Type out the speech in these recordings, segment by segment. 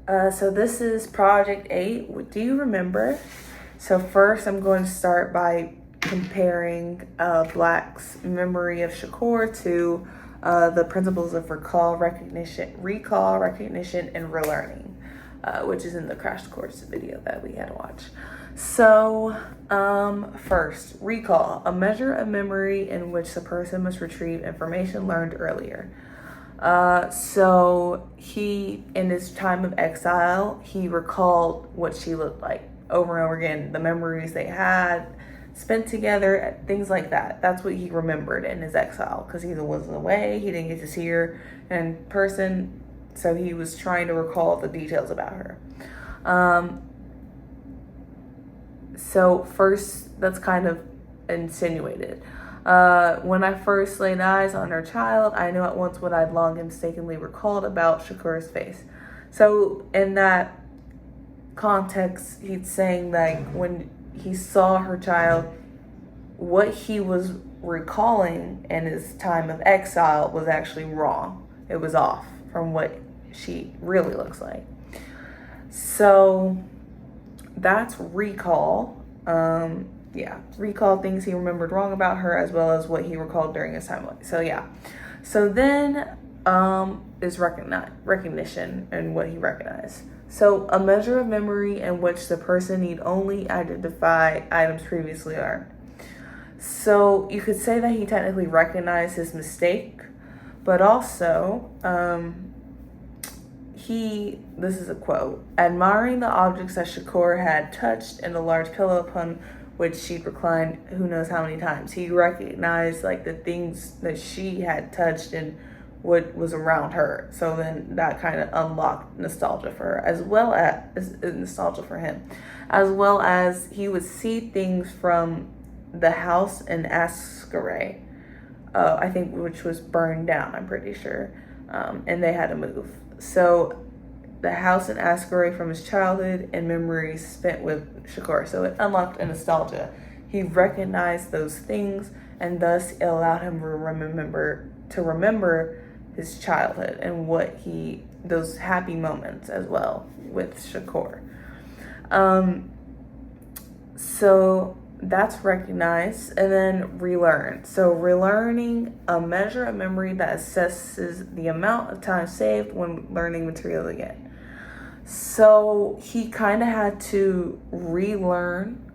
So this is Project 8. What do you remember? So first I'm going to start by comparing Black's memory of Shakur to the principles of recall, recognition, and relearning, which is in the crash course video that we had to watch. So first, recall, a measure of memory in which the person must retrieve information learned earlier. So he, in his time of exile, he recalled what she looked like over and over again, the memories they had spent together, things like that. That's what he remembered in his exile because he was away. He didn't get to see her in person. So he was trying to recall the details about her. So first, that's kind of insinuated. When I first laid eyes on her child, I knew at once what I'd long and mistakenly recalled about Shakur's face. So in that context, he's saying like when he saw her child, what he was recalling in his time of exile was actually wrong. It was off from what she really looks like. So that's recall. Recall things he remembered wrong about her as well as what he recalled during his time. So then is recognition and what he recognized. So a measure of memory in which the person need only identify items previously learned. So you could say that he technically recognized his mistake, but also this is a quote, admiring the objects that Shakur had touched and the large pillow upon which she'd reclined who knows how many times. He recognized like the things that she had touched and what was around her. So then that kind of unlocked nostalgia for her, as well as nostalgia for him, as well as he would see things from the house in Ascari, I think, which was burned down, I'm pretty sure, and they had to move. So the house in Ascari from his childhood and memories spent with Shakur. So it unlocked a nostalgia. He recognized those things, and thus it allowed him to remember his childhood and those happy moments as well with Shakur. So that's recognized, and then relearn. So relearning, a measure of memory that assesses the amount of time saved when learning material again. So he kind of had to relearn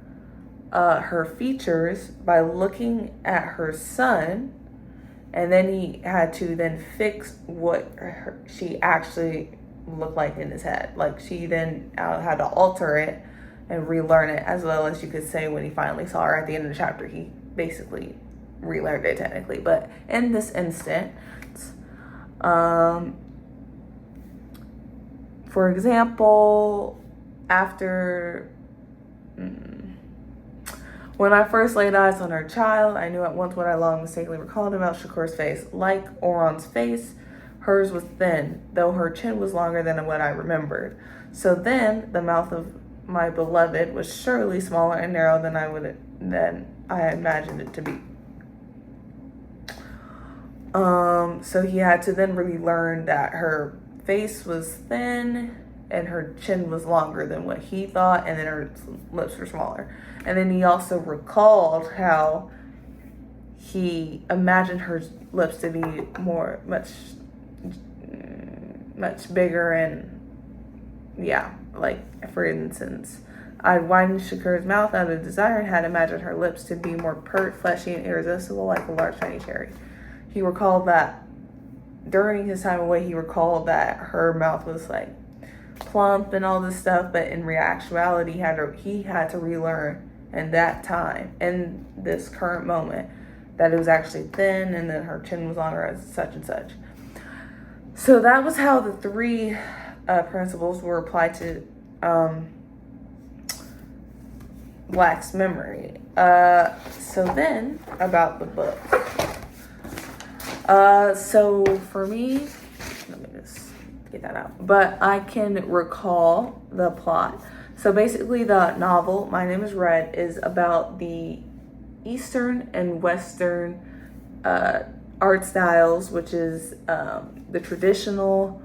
her features by looking at her son, and then he had to then fix what she actually looked like in his head. Like she then had to alter it and relearn it, as well as you could say when he finally saw her at the end of the chapter, he basically relearned it technically. But in this instance, for example, after when I first laid eyes on her child, I knew at once what I long mistakenly recalled about Shakur's face. Like Oron's face, hers was thin, though her chin was longer than what I remembered. So then the mouth of my beloved was surely smaller and narrow than I imagined it to be. So he had to then relearn that her face was thin and her chin was longer than what he thought, and then her lips were smaller. And then he also recalled how he imagined her lips to be much bigger, and like for instance, I'd widened Shakur's mouth out of desire and had imagined her lips to be more pert, fleshy, and irresistible like a large shiny cherry. He recalled that during his time away, he recalled that her mouth was like plump and all this stuff, but in actuality, he had to relearn in that time, in this current moment, that it was actually thin and then her chin was longer as such and such. So that was how the three principles were applied to Black's memory. So then about the book. So for me, let me just get that out. But I can recall the plot. So basically the novel, My Name is Red, is about the Eastern and Western art styles, which is the traditional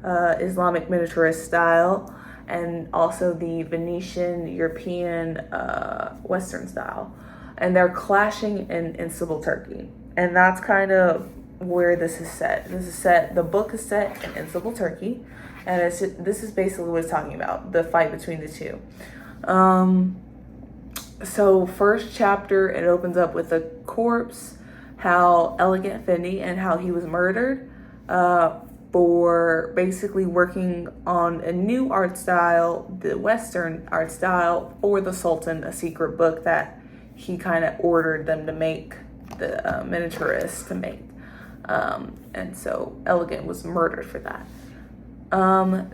Islamic miniaturist style, and also the Venetian European Western style. And they're clashing in Istanbul, Turkey. And that's kind of where this is set. The book is set in Istanbul, Turkey. And this is basically what it's talking about, the fight between the two. So first chapter, it opens up with a corpse, how Elegant Effendi and how he was murdered for basically working on a new art style, the Western art style, for the Sultan, a secret book that he kind of ordered them to make, the miniaturists to make. And so Elegant was murdered for that.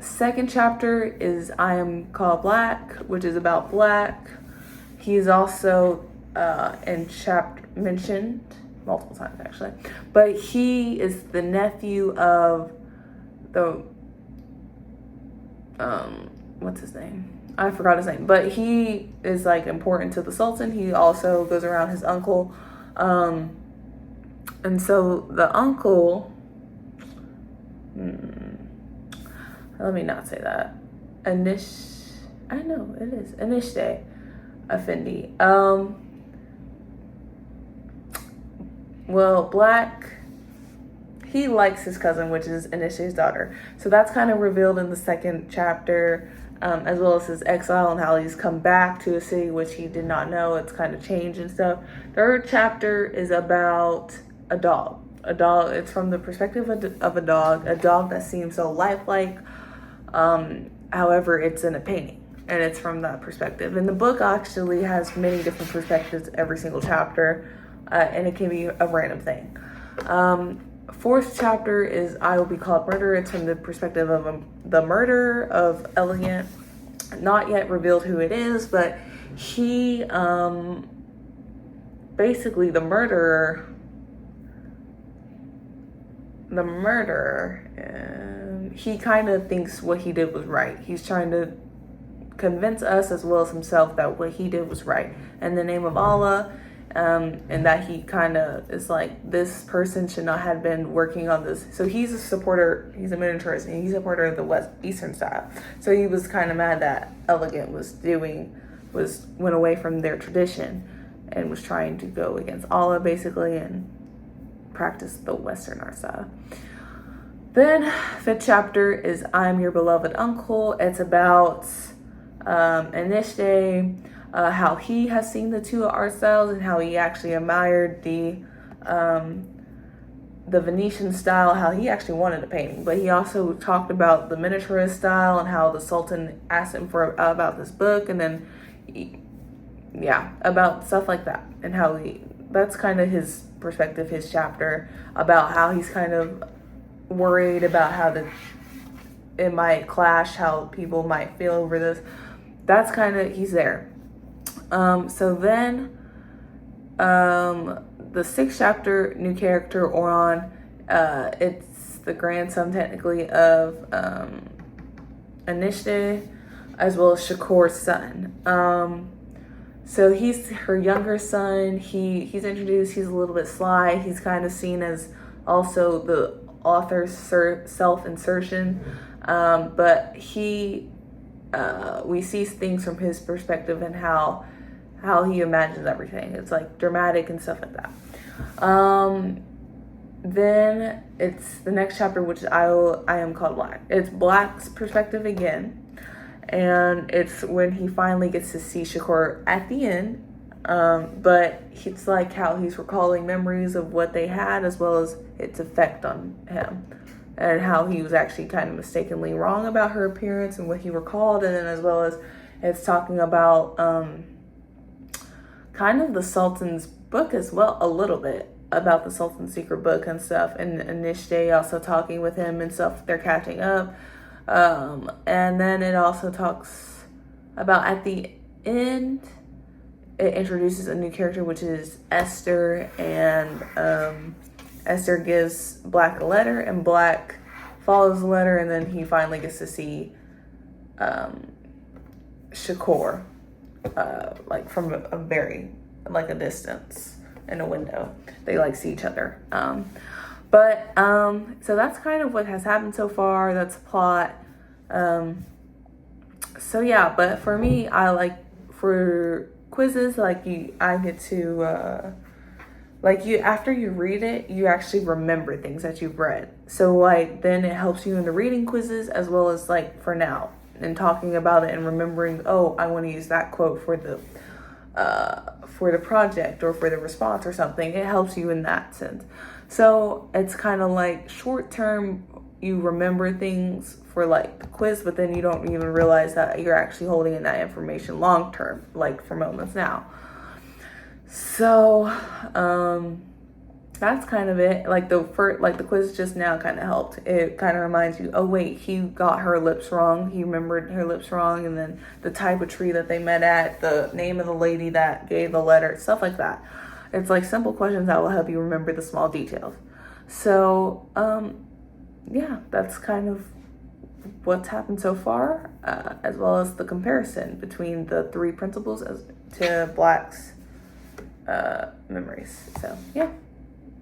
Second chapter is I Am Called Black, which is about Black. He's also mentioned multiple times actually, but he is the nephew of the what's his name? I forgot his name, but he is like important to the Sultan. He also goes around his uncle, and so the uncle. Let me not say that. Enişte Effendi. Well, Black, he likes his cousin, which is Enişte's daughter. So that's kind of revealed in the second chapter, as well as his exile and how he's come back to a city which he did not know. It's kind of changed and stuff. Third chapter is about a dog. It's from the perspective of a dog that seems so lifelike. However, it's in a painting. And it's from that perspective. And the book actually has many different perspectives every single chapter, and it can be a random thing. Fourth chapter is I Will Be Called Murder. It's from the perspective of the murderer of Elegant. Not yet revealed who it is, but he, basically the murderer, he kind of thinks what he did was right. He's trying to convince us as well as himself that what he did was right in the name of Allah, and that he kind of is like, this person should not have been working on this. So he's a miniaturist, and he's a supporter of the Eastern style. So he was kind of mad that Elegant went away from their tradition and was trying to go against Allah basically and practice the Western art style. Then fifth chapter is I'm Your Beloved Uncle. It's about Enişte, how he has seen the two art styles and how he actually admired the Venetian style, how he actually wanted a painting. But he also talked about the miniaturist style and how the Sultan asked him about this book, and then about stuff like that, and how that's kind of his perspective, his chapter, about how he's kind of worried about how it might clash, how people might feel over this. That's kind of, he's there. So then the sixth chapter, new character, Orhan. It's the grandson technically of Enişte, as well as Shakur's son. So he's her younger son. He's introduced. He's a little bit sly. He's kind of seen as also the author's self-insertion, but we see things from his perspective and how he imagines everything. It's like dramatic and stuff like that. Then it's the next chapter, which is I Am Called Black. It's Black's perspective again. And it's when he finally gets to see Shakur at the end. But it's like how he's recalling memories of what they had, as well as its effect on him. And how he was actually kind of mistakenly wrong about her appearance and what he recalled. And then as well as it's talking about kind of the Sultan's book as well, a little bit. About the Sultan's secret book and stuff. And Enişte also talking with him and stuff. They're catching up. And then it also talks about at the end, it introduces a new character, which is Esther, and Esther gives Black a letter, and Black follows the letter, and then he finally gets to see Shakur, like from a very, like a distance in a window. They like see each other. But so that's kind of what has happened so far. That's plot. So yeah, but for me, I like for quizzes like I get to like you after you read it, you actually remember things that you've read. So like then it helps you in the reading quizzes as well as like for now and talking about it and remembering, oh, I want to use that quote for the project or for the response or something. It helps you in that sense. So it's kind of like short term, you remember things for like the quiz, but then you don't even realize that you're actually holding in that information long term, like for Moments Now. So that's kind of it. Like the quiz just now kind of helped. It kind of reminds you, oh wait, he got her lips wrong. He remembered her lips wrong, and then the type of tree that they met at, the name of the lady that gave the letter, stuff like that. It's like simple questions that will help you remember the small details. So yeah, that's kind of what's happened so far, as well as the comparison between the three principles as to Black's memories. So yeah.